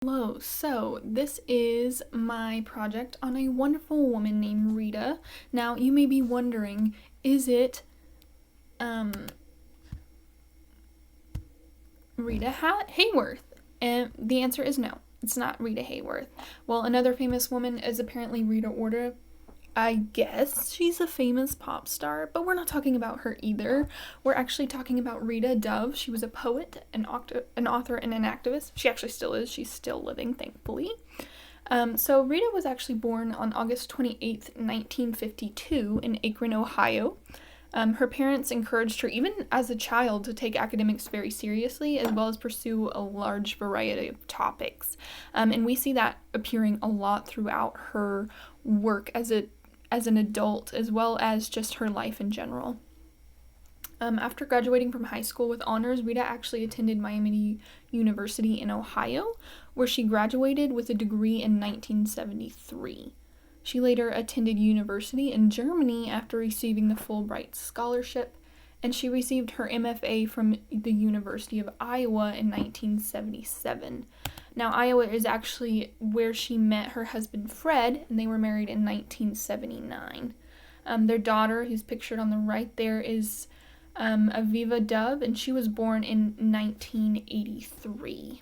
Hello, so this is my project on a wonderful woman named Rita. Now, you may be wondering, is it, Rita Hayworth? And the answer is no, it's not Rita Hayworth. Well, another famous woman is apparently Rita Ora. I guess she's a famous pop star, but we're not talking about her either. We're actually talking about Rita Dove. She was a poet, an author, and an activist. She actually still is. She's still living, thankfully. So Rita was actually born on August 28th, 1952 in Akron, Ohio. Her parents encouraged her, even as a child, to take academics very seriously, as well as pursue a large variety of topics. And we see that appearing a lot throughout her work as an adult, as well as just her life in general. After graduating from high school with honors, Rita actually attended Miami University in Ohio, where she graduated with a degree in 1973. She later attended university in Germany after receiving the Fulbright Scholarship, and she received her MFA from the University of Iowa in 1977. Now, Iowa is actually where she met her husband Fred, and they were married in 1979. Their daughter, who's pictured on the right there, is Aviva Dove, and she was born in 1983.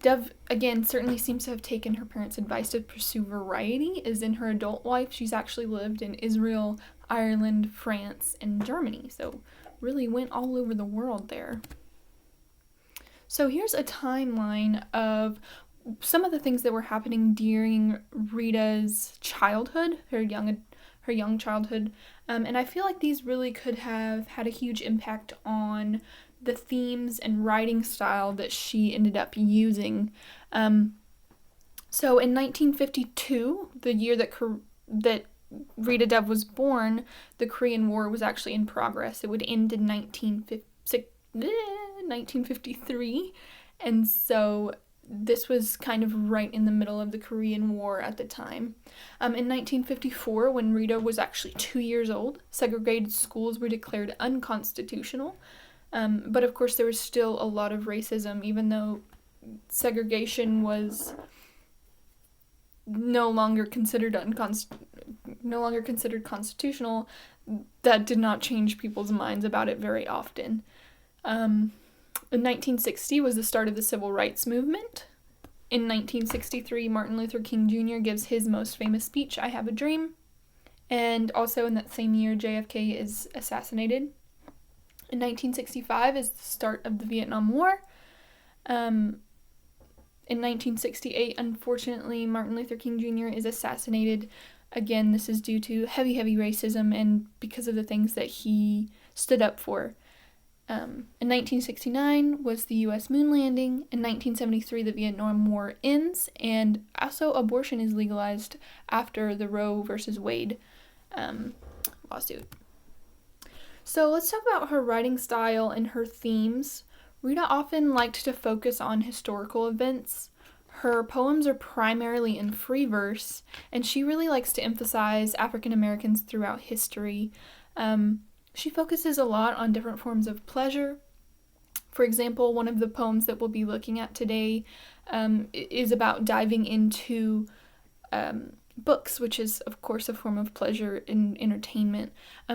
Dove, again, certainly seems to have taken her parents' advice to pursue variety, as in her adult life, she's actually lived in Israel, Ireland, France, and Germany, so really went all over the world there. So here's a timeline of some of the things that were happening during Rita's childhood, her young childhood, and I feel like these really could have had a huge impact on the themes and writing style that she ended up using. So in 1952, the year that Rita Dove was born, the Korean War was actually in progress. It would end in 1953, and so this was kind of right in the middle of the Korean War at the time. In 1954, when Rita was actually 2 years old, segregated schools were declared unconstitutional. But of course, there was still a lot of racism, even though segregation was no longer considered constitutional. That did not change people's minds about it very often. In 1960 was the start of the Civil Rights Movement. In 1963, Martin Luther King Jr. gives his most famous speech, "I Have a Dream." And also in that same year, JFK is assassinated. In 1965 is the start of the Vietnam War. In 1968, unfortunately, Martin Luther King Jr. is assassinated. Again, this is due to heavy racism and because of the things that he stood up for. In 1969 was the U.S. moon landing. In 1973, the Vietnam War ends, and also abortion is legalized after the Roe versus Wade lawsuit. So let's talk about her writing style and her themes. Rita often liked to focus on historical events. Her poems are primarily in free verse, and she really likes to emphasize African Americans throughout history. She focuses a lot on different forms of pleasure. For example, one of the poems that we'll be looking at today is about diving into books, which is, of course, a form of pleasure in entertainment.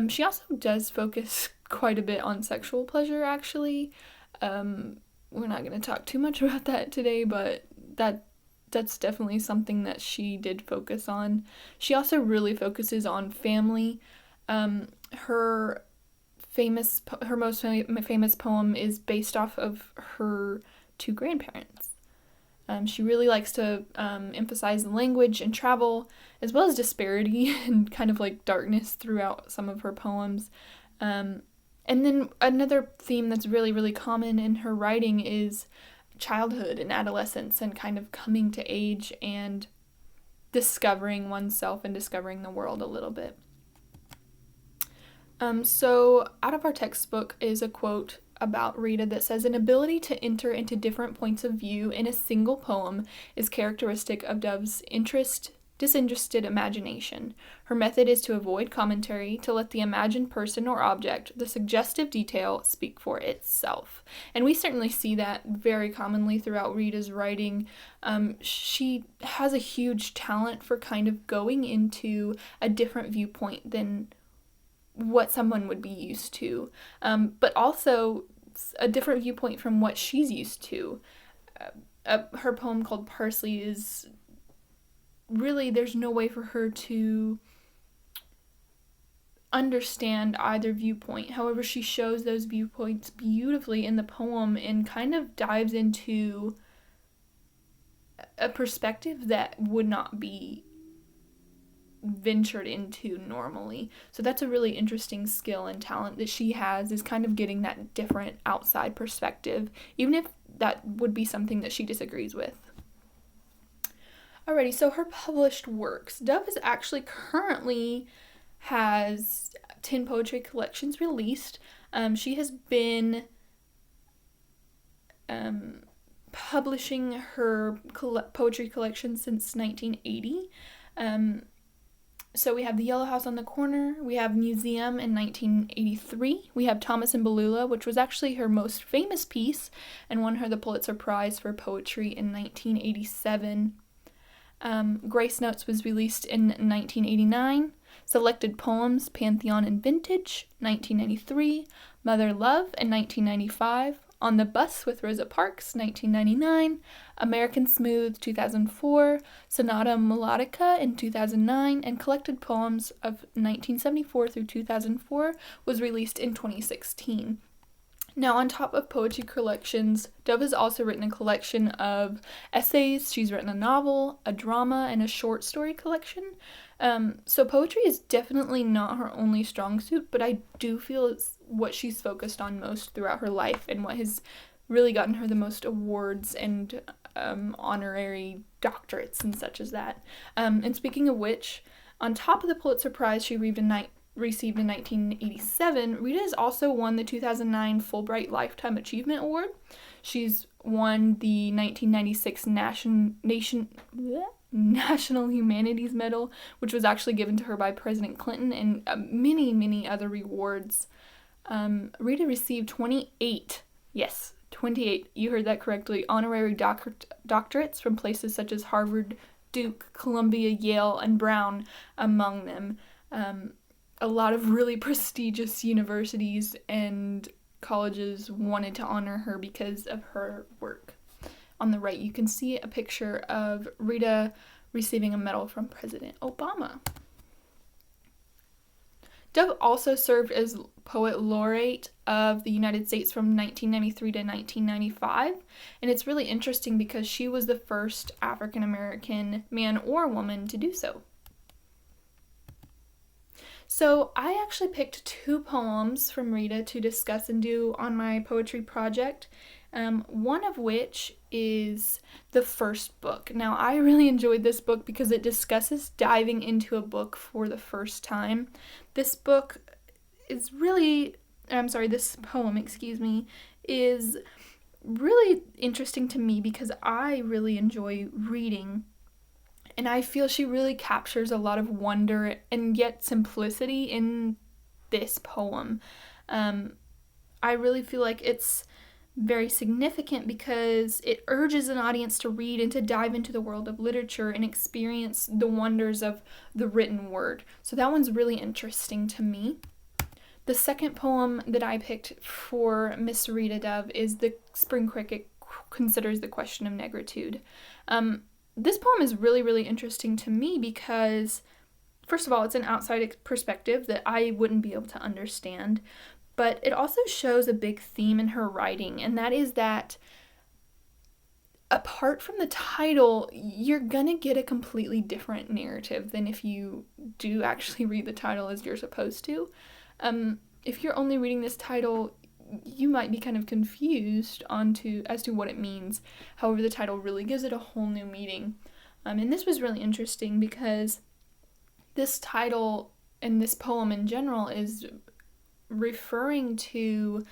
She also does focus quite a bit on sexual pleasure, actually. We're not going to talk too much about that today, but that's definitely something that she did focus on. She also really focuses on family. Her most famous poem is based off of her two grandparents. She really likes to emphasize language and travel, as well as disparity and kind of like darkness throughout some of her poems. And then another theme that's really, really common in her writing is childhood and adolescence and kind of coming to age and discovering oneself and discovering the world a little bit. So out of our textbook is a quote about Rita that says, "An ability to enter into different points of view in a single poem is characteristic of Dove's interest, disinterested imagination. Her method is to avoid commentary, to let the imagined person or object, the suggestive detail, speak for itself. And we certainly see that very commonly throughout Rita's writing. She has a huge talent for kind of going into a different viewpoint than what someone would be used to, but also a different viewpoint from what she's used to. Her poem called Parsley is really, there's no way for her to understand either viewpoint. However, she shows those viewpoints beautifully in the poem and kind of dives into a perspective that would not be ventured into normally. So that's a really interesting skill and talent that she has, is kind of getting that different outside perspective, even if that would be something that she disagrees with. Alrighty, so her published works. Dove is actually currently has 10 poetry collections released. She has been publishing her poetry collection since 1980. So we have The Yellow House on the Corner, we have Museum in 1983, we have Thomas and Beulah, which was actually her most famous piece and won her the Pulitzer Prize for Poetry in 1987. Grace Notes was released in 1989, Selected Poems, Pantheon and Vintage, 1993, Mother Love in 1995, On the Bus with Rosa Parks, 1999, American Smooth, 2004, Sonata Melodica in 2009, and Collected Poems of 1974 through 2004 was released in 2016. Now, on top of poetry collections, Dove has also written a collection of essays. She's written a novel, a drama, and a short story collection. So poetry is definitely not her only strong suit, but I do feel it's what she's focused on most throughout her life and what has really gotten her the most awards and honorary doctorates and such as that. And speaking of which, on top of the Pulitzer Prize she received in 1987, Rita has also won the 2009 Fulbright Lifetime Achievement Award. She's won the 1996 National Humanities Medal, which was actually given to her by President Clinton, and many, many other rewards. Rita received 28, you heard that correctly, honorary doctorates from places such as Harvard, Duke, Columbia, Yale, and Brown among them. A lot of really prestigious universities and colleges wanted to honor her because of her work. On the right, you can see a picture of Rita receiving a medal from President Obama. Dove also served as Poet Laureate of the United States from 1993 to 1995, and it's really interesting because she was the first African American man or woman to do so. So I actually picked 2 poems from Rita to discuss and do on my poetry project, one of which is the first book. Now, I really enjoyed this book because it discusses diving into a book for the first time. This poem, is really interesting to me because I really enjoy reading. And I feel she really captures a lot of wonder and yet simplicity in this poem. I really feel like it's very significant because it urges an audience to read and to dive into the world of literature and experience the wonders of the written word. So that one's really interesting to me. The second poem that I picked for Miss Rita Dove is The Spring Cricket Considers the Question of Negritude. This poem is really, really interesting to me because, first of all, it's an outside perspective that I wouldn't be able to understand, but it also shows a big theme in her writing, and that is that apart from the title, you're gonna get a completely different narrative than if you do actually read the title as you're supposed to. If you're only reading this title, you might be kind of confused as to what it means. However, the title really gives it a whole new meaning. And this was really interesting because this title and this poem in general is referring to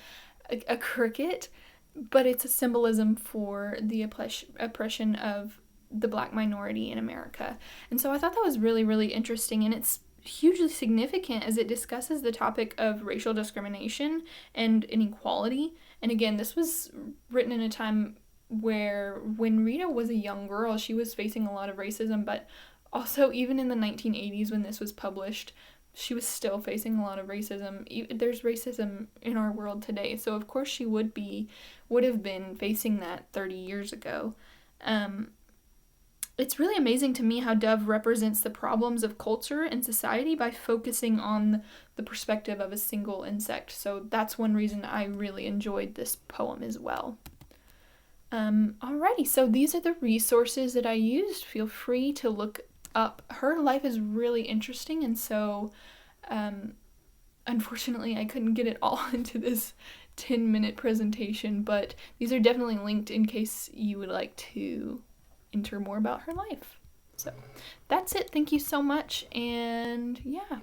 a cricket, but it's a symbolism for the oppression of the Black minority in America. And so I thought that was really, really interesting, and it's hugely significant as it discusses the topic of racial discrimination and inequality. And again, this was written in a time where when Rita was a young girl, she was facing a lot of racism, but also even in the 1980s when this was published, she was still facing a lot of racism. There's racism in our world today, so of course she would have been facing that 30 years ago. It's really amazing to me how Dove represents the problems of culture and society by focusing on the perspective of a single insect. So that's one reason I really enjoyed this poem as well. Alrighty, so these are the resources that I used. Feel free to look up. Her life is really interesting, and so unfortunately I couldn't get it all into this 10-minute presentation, but these are definitely linked in case you would like to enter more about her life. So that's it. Thank you so much, and yeah.